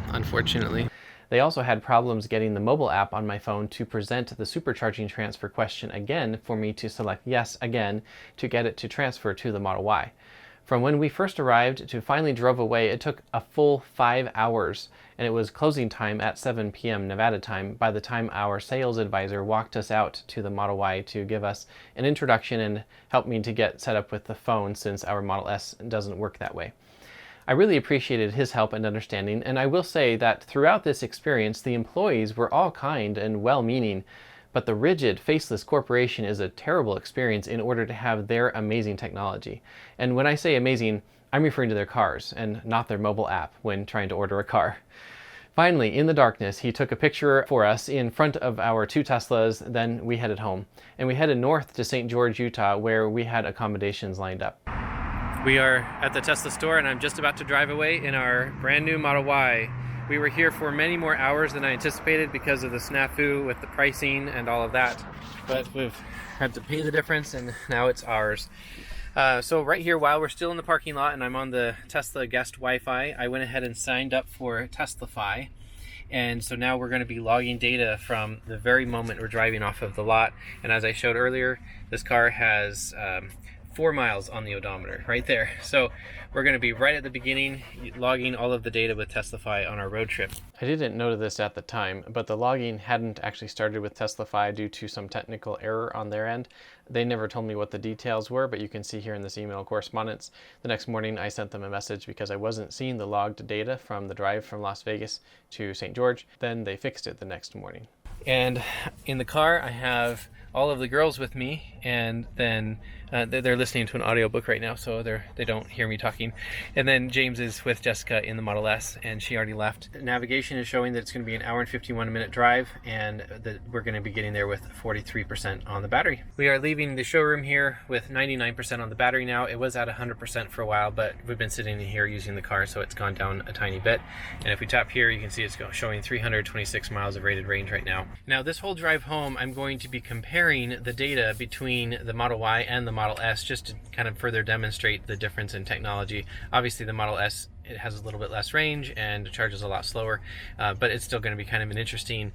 unfortunately. They also had problems getting the mobile app on my phone to present the supercharging transfer question again for me to select yes again to get it to transfer to the Model Y. From when we first arrived to finally drove away, it took a full 5 hours, and it was closing time at 7 p.m. Nevada time by the time our sales advisor walked us out to the Model Y to give us an introduction and help me to get set up with the phone since our Model S doesn't work that way. I really appreciated his help and understanding, and I will say that throughout this experience, the employees were all kind and well-meaning, but the rigid, faceless corporation is a terrible experience in order to have their amazing technology. And when I say amazing, I'm referring to their cars and not their mobile app when trying to order a car. Finally, in the darkness, he took a picture for us in front of our 2 Teslas, then we headed home. And we headed north to St. George, Utah, where we had accommodations lined up. We are at the Tesla store, and I'm just about to drive away in our brand new Model Y. We were here for many more hours than I anticipated because of the snafu with the pricing and all of that. But we've had to pay the difference, and now it's ours. So right here, while we're still in the parking lot and I'm on the Tesla guest Wi-Fi, I went ahead and signed up for TeslaFi. And so now we're going to be logging data from the very moment we're driving off of the lot. And as I showed earlier, this car has 4 miles on the odometer right there. So we're going to be right at the beginning logging all of the data with Teslafy on our road trip. I didn't notice this at the time, but the logging hadn't actually started with Teslafy due to some technical error on their end. They never told me what the details were, but you can see here in this email correspondence. The next morning I sent them a message because I wasn't seeing the logged data from the drive from Las Vegas to St. George. Then they fixed it the next morning. And in the car I have all of the girls with me, and then they're listening to an audiobook right now, so they don't hear me talking. And then James is with Jessica in the Model S, and she already left. Navigation is showing that it's going to be an hour and 51 minute drive, and that we're going to be getting there with 43% on the battery. We are leaving the showroom here with 99% on the battery now. It was at 100% for a while, but we've been sitting in here using the car, so it's gone down a tiny bit. And if we tap here, you can see it's showing 326 miles of rated range right now. Now this whole drive home, I'm going to be comparing the data between the Model Y and the Model S just to kind of further demonstrate the difference in technology. Obviously the Model S, it has a little bit less range and charges a lot slower, but it's still going to be kind of an interesting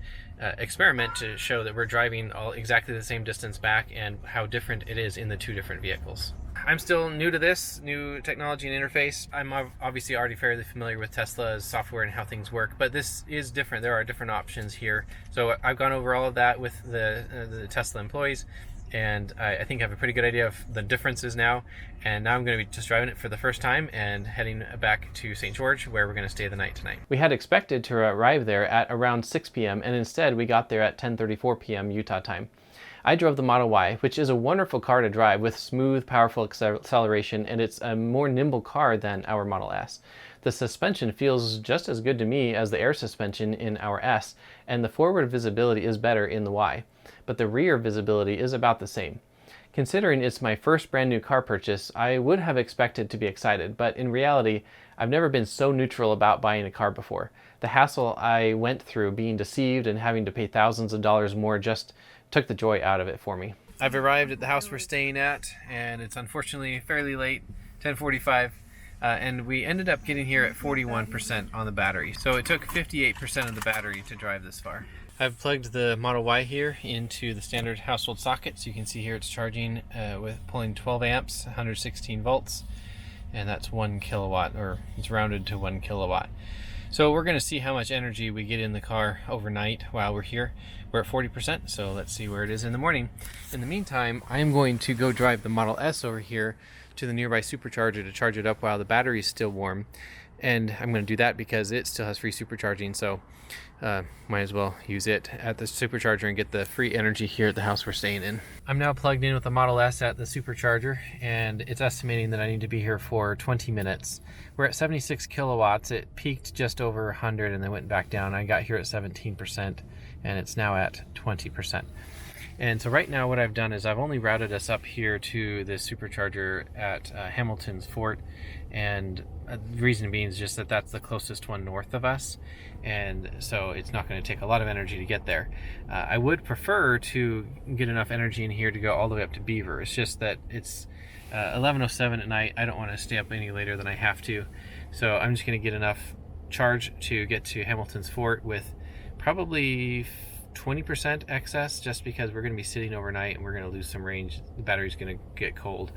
experiment to show that we're driving all exactly the same distance back and how different it is in the two different vehicles. I'm still new to this new technology and interface. I'm obviously already fairly familiar with Tesla's software and how things work, but this is different. There are different options here. So I've gone over all of that with the Tesla employees, and I think I have a pretty good idea of the differences now. And now I'm going to be just driving it for the first time and heading back to St. George, where we're going to stay the night tonight. We had expected to arrive there at around 6 p.m. and instead we got there at 10:34 p.m. Utah time. I drove the Model Y, which is a wonderful car to drive with smooth, powerful acceleration, and it's a more nimble car than our Model S. The suspension feels just as good to me as the air suspension in our S, and the forward visibility is better in the Y, but the rear visibility is about the same. Considering it's my first brand new car purchase, I would have expected to be excited, but in reality, I've never been so neutral about buying a car before. The hassle I went through being deceived and having to pay thousands of dollars more just took the joy out of it for me. I've arrived at the house we're staying at, and it's unfortunately fairly late, 10:45, and we ended up getting here at 41% on the battery. So it took 58% of the battery to drive this far. I've plugged the Model Y here into the standard household socket, so you can see here it's charging with pulling 12 amps, 116 volts, and that's 1 kilowatt, or it's rounded to 1 kilowatt. So we're going to see how much energy we get in the car overnight while we're here. We're at 40%, so let's see where it is in the morning. In the meantime, I am going to go drive the Model S over here to the nearby supercharger to charge it up while the battery is still warm. And I'm going to do that because it still has free supercharging, so might as well use it at the supercharger and get the free energy here at the house we're staying in. I'm now plugged in with the Model S at the supercharger, and it's estimating that I need to be here for 20 minutes. We're at 76 kilowatts. It peaked just over 100 and then went back down. I got here at 17%, and it's now at 20%. And so right now what I've done is I've only routed us up here to the supercharger at Hamilton's Fort, and the reason being is just that that's the closest one north of us, and so it's not going to take a lot of energy to get there. I would prefer to get enough energy in here to go all the way up to Beaver. It's just that it's 11:07 at night. I don't want to stay up any later than I have to, so I'm just going to get enough charge to get to Hamilton's Fort with probably 20% excess, just because we're going to be sitting overnight and we're going to lose some range. The battery's going to get cold,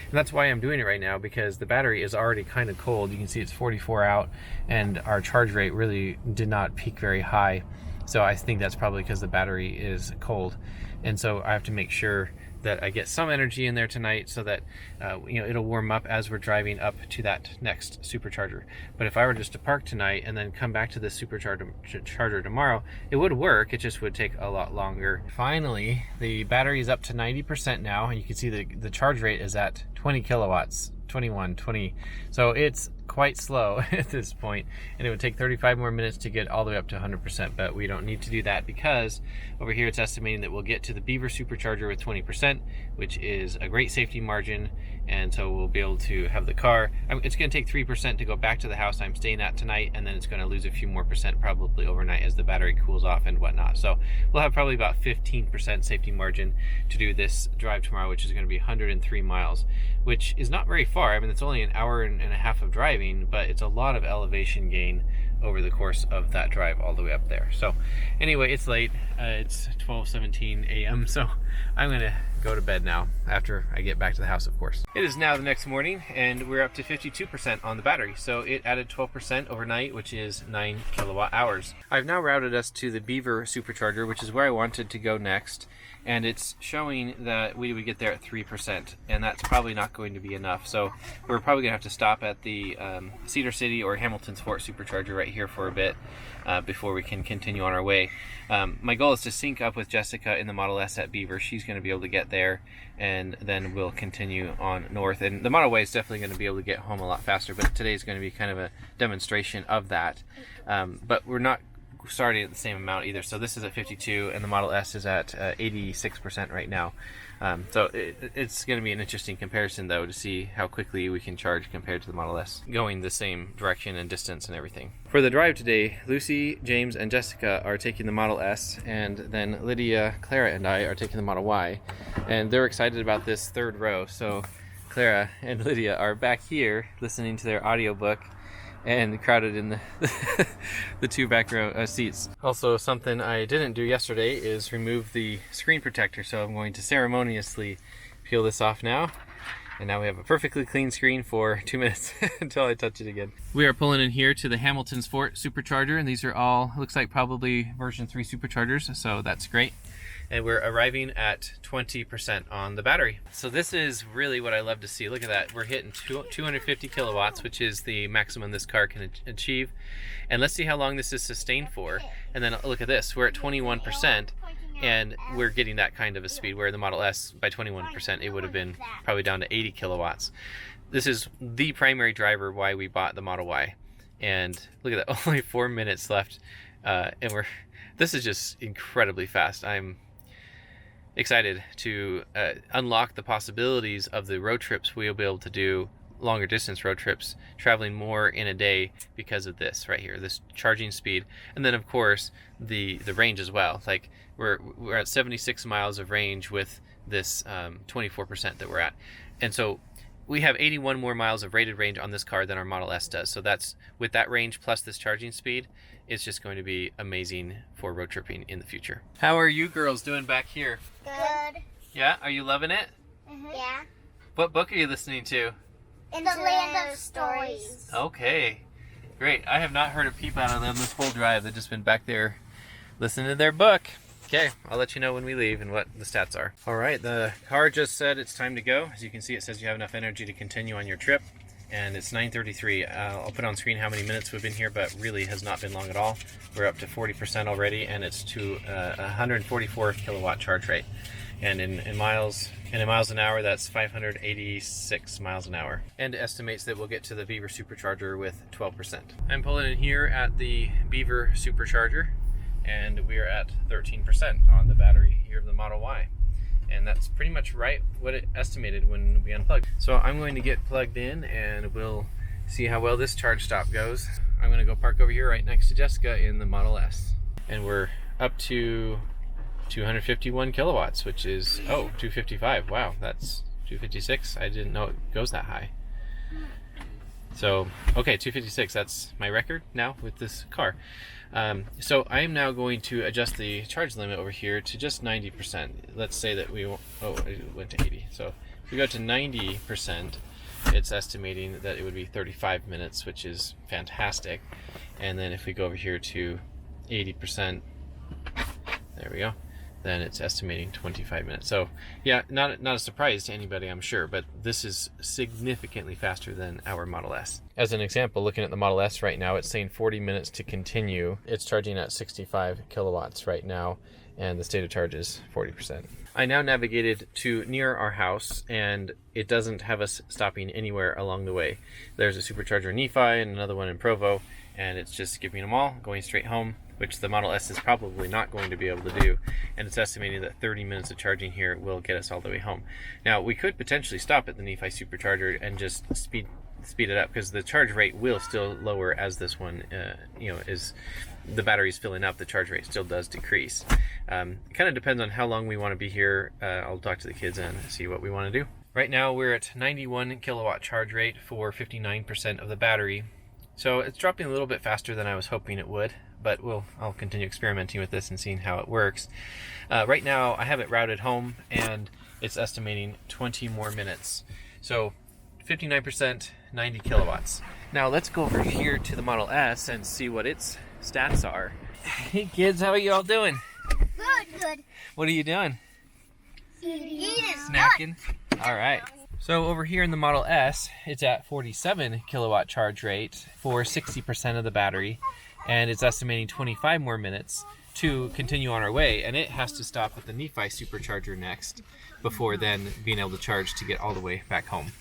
and that's why I'm doing it right now, because the battery is already kind of cold. You can see it's 44 out, and our charge rate really did not peak very high, so I think that's probably because the battery is cold. And so I have to make sure that I get some energy in there tonight so that it'll warm up as we're driving up to that next supercharger. But if I were just to park tonight and then come back to the supercharger tomorrow, it would work. It just would take a lot longer. Finally, the battery is up to 90% now, and you can see the charge rate is at 20 kilowatts, 21, 20. So it's quite slow at this point, and it would take 35 more minutes to get all the way up to 100%, but we don't need to do that because over here it's estimating that we'll get to the Beaver Supercharger with 20%, which is a great safety margin, and so we'll be able to have the car. It's going to take 3% to go back to the house I'm staying at tonight, and then it's going to lose a few more percent probably overnight as the battery cools off and whatnot. So we'll have probably about 15% safety margin to do this drive tomorrow, which is going to be 103 miles, which is not very far. I mean, it's only an hour and a half of driving, but it's a lot of elevation gain over the course of that drive all the way up there. So anyway, it's late. It's 12:17 a.m. So I'm gonna go to bed now after I get back to the house, of course. It is now the next morning and we're up to 52% on the battery. So it added 12% overnight, which is 9 kilowatt hours. I've now routed us to the Beaver Supercharger, which is where I wanted to go next. And it's showing that we would get there at 3%, and that's probably not going to be enough. So we're probably gonna have to stop at the Cedar City or Hamilton's Fort Supercharger right here for a bit before we can continue on our way. My goal is to sync up with Jessica in the Model S at Beaver. She's gonna be able to get there, and then we'll continue on north. And the Model Y is definitely gonna be able to get home a lot faster, but today's gonna be kind of a demonstration of that. But we're not starting at the same amount either. So this is at 52 and the Model S is at 86% right now. So it's going to be an interesting comparison though to see how quickly we can charge compared to the Model S, going the same direction and distance and everything. For the drive today, Lucy, James, and Jessica are taking the Model S, and then Lydia, Clara, and I are taking the Model Y, and they're excited about this third row. So Clara and Lydia are back here listening to their audiobook and crowded in the two back row seats. Also, something I didn't do yesterday is remove the screen protector, so I'm going to ceremoniously peel this off now. And now we have a perfectly clean screen for 2 minutes until I touch it again. We are pulling in here to the Hamilton's Fort Supercharger, and these are all, looks like probably version 3 superchargers, so that's great. And we're arriving at 20% on the battery. So this is really what I love to see. Look at that. We're hitting 250 kilowatts, which is the maximum this car can achieve. And let's see how long this is sustained for. And then look at this. We're at 21%, and we're getting that kind of a speed, where the Model S, by 21%, it would have been probably down to 80 kilowatts. This is the primary driver why we bought the Model Y. And look at that, only 4 minutes left. And this is just incredibly fast. I'm excited to unlock the possibilities of the road trips we'll be able to do, longer distance road trips, traveling more in a day because of this right here, this charging speed. And then of course the range as well. Like we're at 76 miles of range with this 24% that we're at. And so we have 81 more miles of rated range on this car than our Model S does. So that's, with that range plus this charging speed, it's just going to be amazing for road tripping in the future. How are you girls doing back here? Good. Yeah, are you loving it? Yeah. What book are you listening to? In the Land of Stories. Okay, great. I have not heard a peep out of them this whole drive. They've just been back there listening to their book. Okay, I'll let you know when we leave and what the stats are. All right, the car just said it's time to go. As you can see, it says you have enough energy to continue on your trip. And it's 9:33. I'll put on screen how many minutes we've been here, but really has not been long at all. We're up to 40% already, and it's to 144 kilowatt charge rate. And in miles an hour, that's 586 miles an hour. And estimates that we'll get to the Beaver Supercharger with 12%. I'm pulling in here at the Beaver Supercharger, and we are at 13% on the battery here of the Model Y. And that's pretty much right what it estimated when we unplugged. So I'm going to get plugged in and we'll see how well this charge stop goes. I'm gonna go park over here right next to Jessica in the Model S. And we're up to 251 kilowatts, which is, 255. Wow, that's 256. I didn't know it goes that high. So, okay, 256, that's my record now with this car. So I am now going to adjust the charge limit over here to just 90%. Let's say that we, it went to 80. So if we go to 90%, it's estimating that it would be 35 minutes, which is fantastic. And then if we go over here to 80%, there we go, then it's estimating 25 minutes. So yeah, not a surprise to anybody, I'm sure, but this is significantly faster than our Model S. As an example, looking at the Model S right now, it's saying 40 minutes to continue. It's charging at 65 kilowatts right now, and the state of charge is 40%. I now navigated to near our house, and it doesn't have us stopping anywhere along the way. There's a supercharger in Nephi and another one in Provo, and it's just skipping them all, going straight home, which the Model S is probably not going to be able to do, and it's estimating that 30 minutes of charging here will get us all the way home. Now, we could potentially stop at the Nephi Supercharger and just speed it up, because the charge rate will still lower as this one, is the battery's filling up. The charge rate still does decrease. It kind of depends on how long we want to be here. I'll talk to the kids and see what we want to do. Right now, we're at 91 kilowatt charge rate for 59% of the battery. So it's dropping a little bit faster than I was hoping it would, but I'll continue experimenting with this and seeing how it works. Right now I have it routed home and it's estimating 20 more minutes. So 59%, 90 kilowatts. Now let's go over here to the Model S and see what its stats are. Hey kids, how are you all doing? Good. What are you doing? Eating. Snacking? All right. So over here in the Model S, it's at 47 kilowatt charge rate for 60% of the battery, and it's estimating 25 more minutes to continue on our way, and it has to stop at the Nephi supercharger next before then being able to charge to get all the way back home.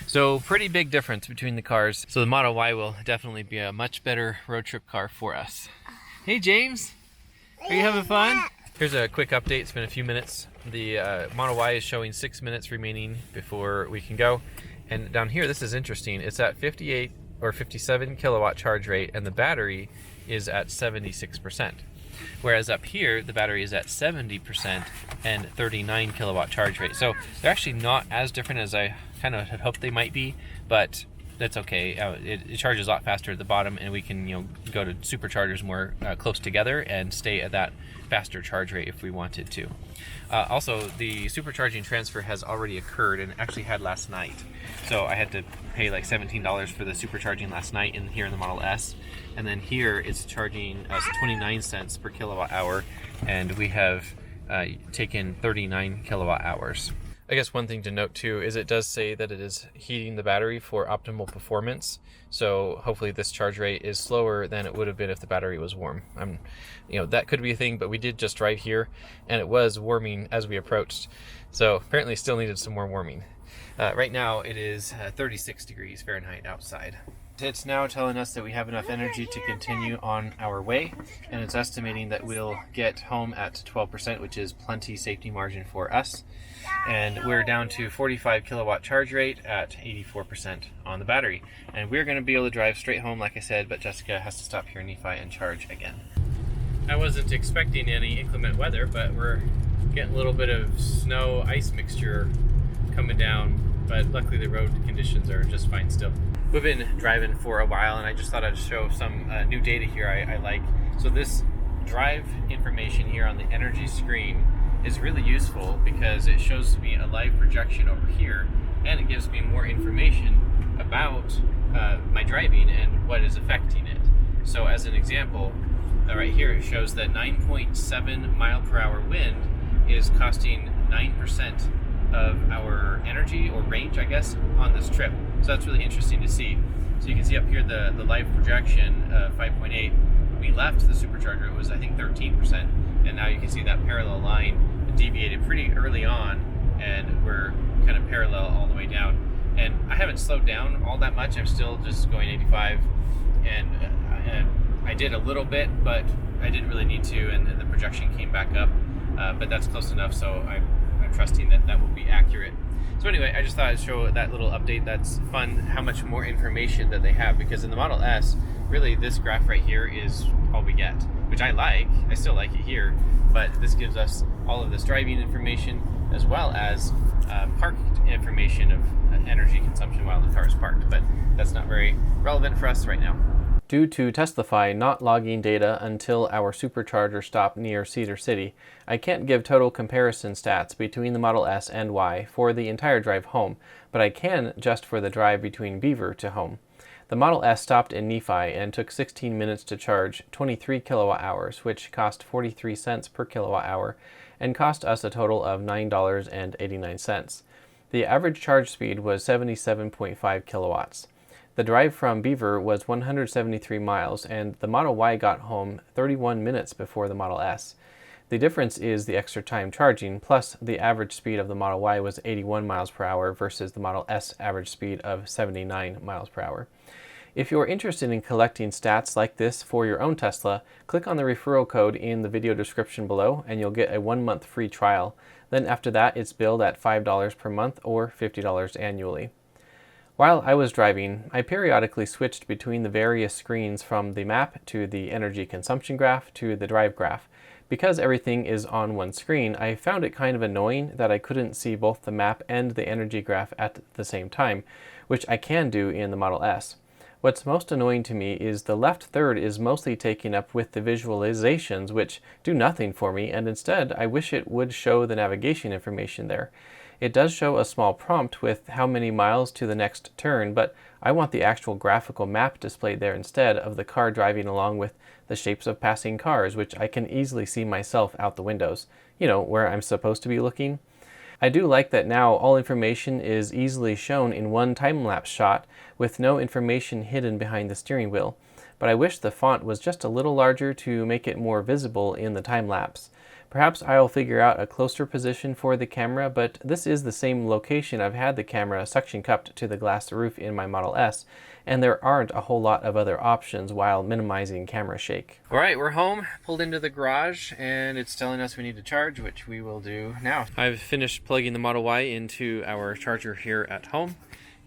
So pretty big difference between the cars. So the Model Y will definitely be a much better road trip car for us. Hey James, are you having fun? Here's a quick update. It's been a few minutes. The Model Y is showing 6 minutes remaining before we can go. And down here, this is interesting. It's at 58 or 57 kilowatt charge rate, and the battery is at 76%. Whereas up here, the battery is at 70% and 39 kilowatt charge rate. So they're actually not as different as I kind of had hoped they might be, but that's okay. It charges a lot faster at the bottom, and we can go to superchargers more close together and stay at that faster charge rate if we wanted to. Also, the supercharging transfer has already occurred and actually had last night. So I had to pay like $17 for the supercharging last night here in the Model S. And then here it's charging us 29 cents per kilowatt hour, and we have taken 39 kilowatt hours. I guess one thing to note too is it does say that it is heating the battery for optimal performance. So hopefully this charge rate is slower than it would have been if the battery was warm. That could be a thing, but we did just drive here and it was warming as we approached. So apparently still needed some more warming. Right now it is 36 degrees Fahrenheit outside. It's now telling us that we have enough energy to continue on our way, and it's estimating that we'll get home at 12%, which is plenty safety margin for us. And we're down to 45 kilowatt charge rate at 84% on the battery. And we're going to be able to drive straight home, like I said, but Jessica has to stop here in Nephi and charge again. I wasn't expecting any inclement weather, but we're getting a little bit of snow ice mixture coming down, but luckily the road conditions are just fine still. We've been driving for a while, and I just thought I'd show some new data here I like. So this drive information here on the energy screen is really useful because it shows me a live projection over here, and it gives me more information about my driving and what is affecting it. So as an example, right here it shows that 9.7 mile per hour wind is costing 9% of our energy or range, I guess, on this trip. So that's really interesting to see. So you can see up here the live projection, 5.8. We left the supercharger, it was I think 13%, and now you can see that parallel line deviated pretty early on, and we're kind of parallel all the way down. And I haven't slowed down all that much. I'm still just going 85, and I did a little bit, but I didn't really need to, and the projection came back up. But that's close enough, so I'm trusting that will be accurate. So anyway, I just thought I'd show that little update. That's fun, how much more information that they have, because in the Model S, really this graph right here is all we get, which I like. I still like it here, but this gives us all of this driving information as well as park information of energy consumption while the car is parked, but that's not very relevant for us right now. Due to Teslify not logging data until our supercharger stop near Cedar City, I can't give total comparison stats between the Model S and Y for the entire drive home, but I can just for the drive between Beaver to home. The Model S stopped in Nephi and took 16 minutes to charge 23 kilowatt hours, which cost 43 cents per kilowatt hour and cost us a total of $9.89. The average charge speed was 77.5 kilowatts. The drive from Beaver was 173 miles, and the Model Y got home 31 minutes before the Model S. The difference is the extra time charging, plus the average speed of the Model Y was 81 miles per hour versus the Model S average speed of 79 miles per hour. If you're interested in collecting stats like this for your own Tesla, click on the referral code in the video description below and you'll get a 1-month free trial. Then after that, it's billed at $5 per month or $50 annually. While I was driving, I periodically switched between the various screens from the map to the energy consumption graph to the drive graph. Because everything is on one screen, I found it kind of annoying that I couldn't see both the map and the energy graph at the same time, which I can do in the Model S. What's most annoying to me is the left third is mostly taken up with the visualizations, which do nothing for me, and instead I wish it would show the navigation information there. It does show a small prompt with how many miles to the next turn, but I want the actual graphical map displayed there instead of the car driving along with the shapes of passing cars, which I can easily see myself out the windows, you know, where I'm supposed to be looking. I do like that now all information is easily shown in one time-lapse shot with no information hidden behind the steering wheel, but I wish the font was just a little larger to make it more visible in the time-lapse. Perhaps I'll figure out a closer position for the camera, but this is the same location I've had the camera suction cupped to the glass roof in my Model S, and there aren't a whole lot of other options while minimizing camera shake. All right, we're home, pulled into the garage, and it's telling us we need to charge, which we will do now. I've finished plugging the Model Y into our charger here at home,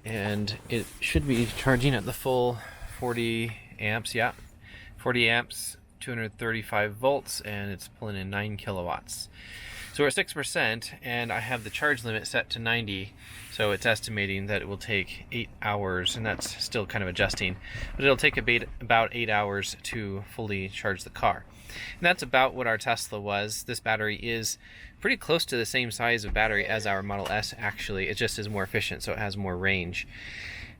and it should be charging at the full 40 amps, 40 amps, 235 volts, and it's pulling in 9 kilowatts. So we're at 6%, and I have the charge limit set to 90, so it's estimating that it will take 8 hours, and that's still kind of adjusting, but it'll take about 8 hours to fully charge the car. And that's about what our Tesla was. This battery is pretty close to the same size of battery as our Model S, actually. It just is more efficient, so it has more range.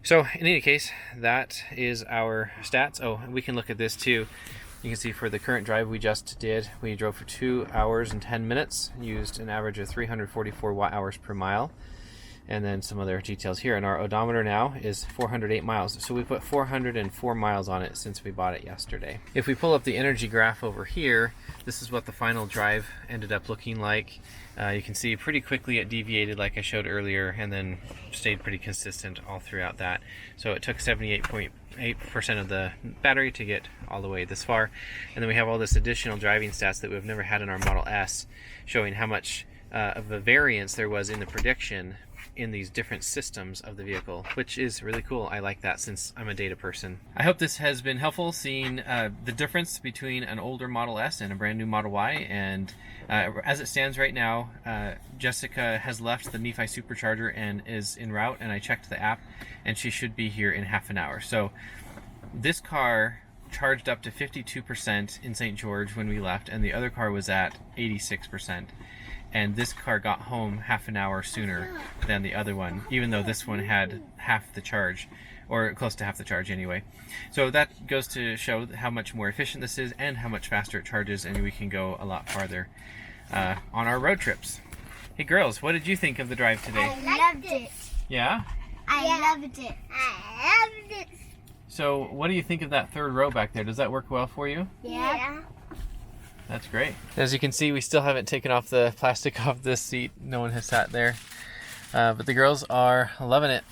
So in any case, that is our stats. Oh, we can look at this too. You can see for the current drive we just did, we drove for 2 hours and 10 minutes, used an average of 344 watt hours per mile, and then some other details here. And our odometer now is 408 miles. So we put 404 miles on it since we bought it yesterday. If we pull up the energy graph over here, this is what the final drive ended up looking like. You can see pretty quickly it deviated like I showed earlier, and then stayed pretty consistent all throughout that. So it took 78.8% of the battery to get all the way this far. And then we have all this additional driving stats that we've never had in our Model S, showing how much of a variance there was in the prediction in these different systems of the vehicle, which is really cool. I like that since I'm a data person. I hope this has been helpful, seeing the difference between an older Model S and a brand new Model Y. And as it stands right now, Jessica has left the Nephi Supercharger and is en route, and I checked the app and she should be here in half an hour. So this car charged up to 52% in St. George when we left, and the other car was at 86%. And this car got home half an hour sooner than the other one, even though this one had half the charge, or close to half the charge anyway. So that goes to show how much more efficient this is and how much faster it charges, and we can go a lot farther on our road trips. Hey girls, what did you think of the drive today? I loved it. Yeah? I loved it. I loved it. So what do you think of that third row back there? Does that work well for you? Yeah. That's great. As you can see, we still haven't taken off the plastic off this seat. No one has sat there. But the girls are loving it.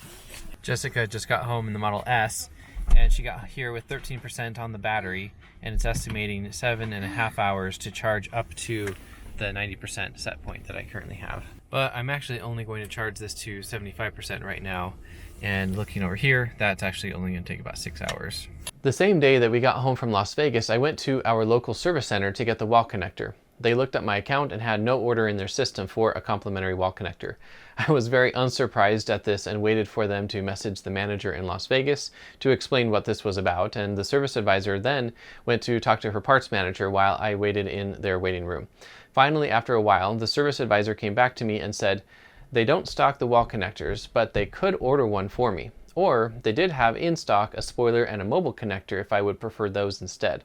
Jessica just got home in the Model S, and she got here with 13% on the battery, and it's estimating 7.5 hours to charge up to the 90% set point that I currently have. But I'm actually only going to charge this to 75% right now. And looking over here, that's actually only going to take about 6 hours. The same day that we got home from Las Vegas, I went to our local service center to get the wall connector. They looked at my account and had no order in their system for a complementary wall connector. I was very unsurprised at this and waited for them to message the manager in Las Vegas to explain what this was about, and the service advisor then went to talk to her parts manager while I waited in their waiting room. Finally, after a while, the service advisor came back to me and said, "They don't stock the wall connectors, but they could order one for me. Or they did have in stock a spoiler and a mobile connector if I would prefer those instead."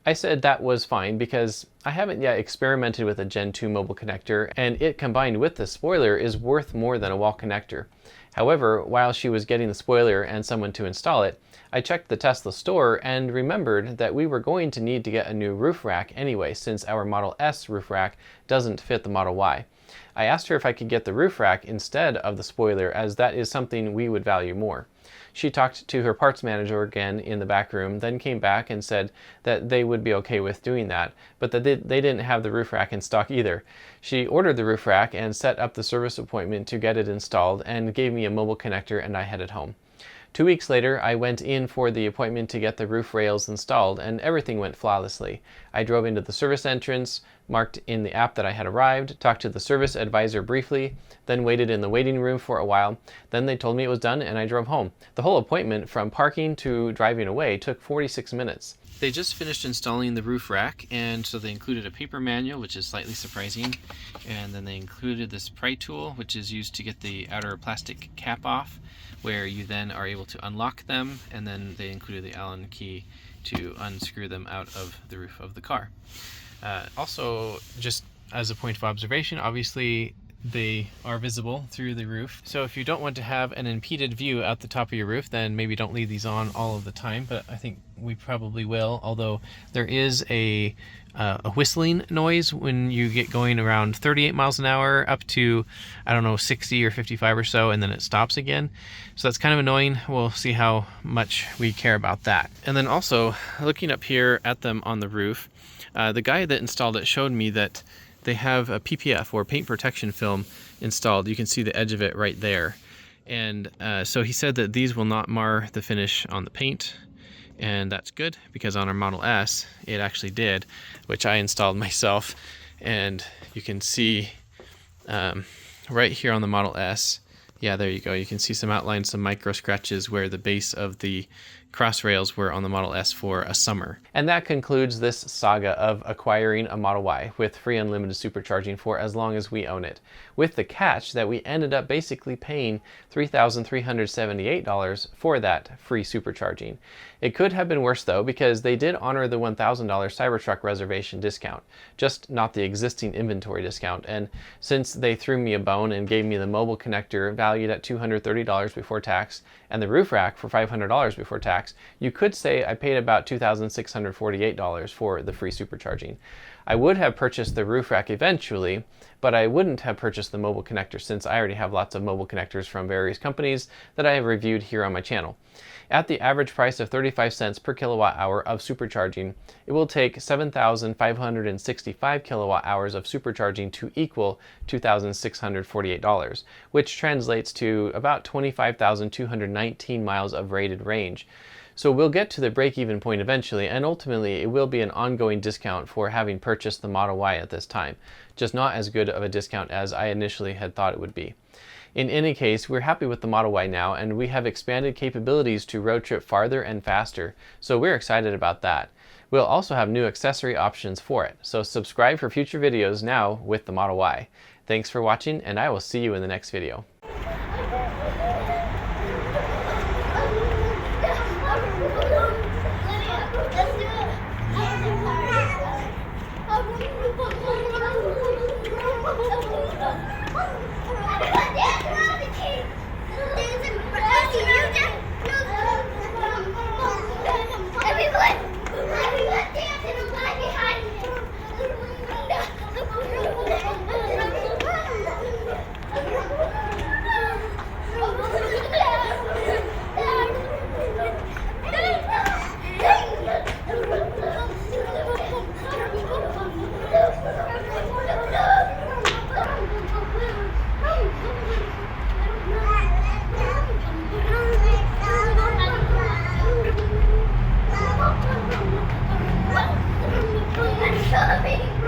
I said that was fine because I haven't yet experimented with a Gen 2 mobile connector, and it combined with the spoiler is worth more than a wall connector. However, while she was getting the spoiler and someone to install it, I checked the Tesla store and remembered that we were going to need to get a new roof rack anyway, since our Model S roof rack doesn't fit the Model Y. I asked her if I could get the roof rack instead of the spoiler, as that is something we would value more. She talked to her parts manager again in the back room, then came back and said that they would be okay with doing that, but that they didn't have the roof rack in stock either. She ordered the roof rack and set up the service appointment to get it installed and gave me a mobile connector, and I headed home. 2 weeks later, I went in for the appointment to get the roof rails installed, and everything went flawlessly. I drove into the service entrance, marked in the app that I had arrived, talked to the service advisor briefly, then waited in the waiting room for a while. Then they told me it was done and I drove home. The whole appointment from parking to driving away took 46 minutes. They just finished installing the roof rack, and so they included a paper manual, which is slightly surprising, and then they included this pry tool, which is used to get the outer plastic cap off, where you then are able to unlock them, and then they included the Allen key to unscrew them out of the roof of the car. Also, just as a point of observation, obviously they are visible through the roof. So if you don't want to have an impeded view out the top of your roof, then maybe don't leave these on all of the time, but I think we probably will, although there is a whistling noise when you get going around 38 miles an hour up to, I don't know, 60 or 55 or so, and then it stops again. So that's kind of annoying. We'll see how much we care about that. And then also, looking up here at them on the roof, the guy that installed it showed me that they have a PPF, or paint protection film, installed. You can see the edge of it right there. And so he said that these will not mar the finish on the paint, and that's good, because on our Model S it actually did, which I installed myself. And you can see right here on the Model S, yeah, there you go, you can see some outlines, some micro scratches where the base of the cross rails were on the Model S for a summer. And that concludes this saga of acquiring a Model Y with free unlimited supercharging for as long as we own it, with the catch that we ended up basically paying $3,378 for that free supercharging. It could have been worse though, because they did honor the $1,000 Cybertruck reservation discount, just not the existing inventory discount. And since they threw me a bone and gave me the mobile connector valued at $230 before tax and the roof rack for $500 before tax, you could say I paid about $2,648 for the free supercharging. I would have purchased the roof rack eventually, but I wouldn't have purchased the mobile connector, since I already have lots of mobile connectors from various companies that I have reviewed here on my channel. At the average price of 35 cents per kilowatt hour of supercharging, it will take 7,565 kilowatt hours of supercharging to equal $2,648, which translates to about 25,219 miles of rated range. So we'll get to the break-even point eventually, and ultimately it will be an ongoing discount for having purchased the Model Y at this time, just not as good of a discount as I initially had thought it would be. In any case, we're happy with the Model Y now, and we have expanded capabilities to road trip farther and faster, so we're excited about that. We'll also have new accessory options for it, so subscribe for future videos now with the Model Y. Thanks for watching, and I will see you in the next video. Sorry.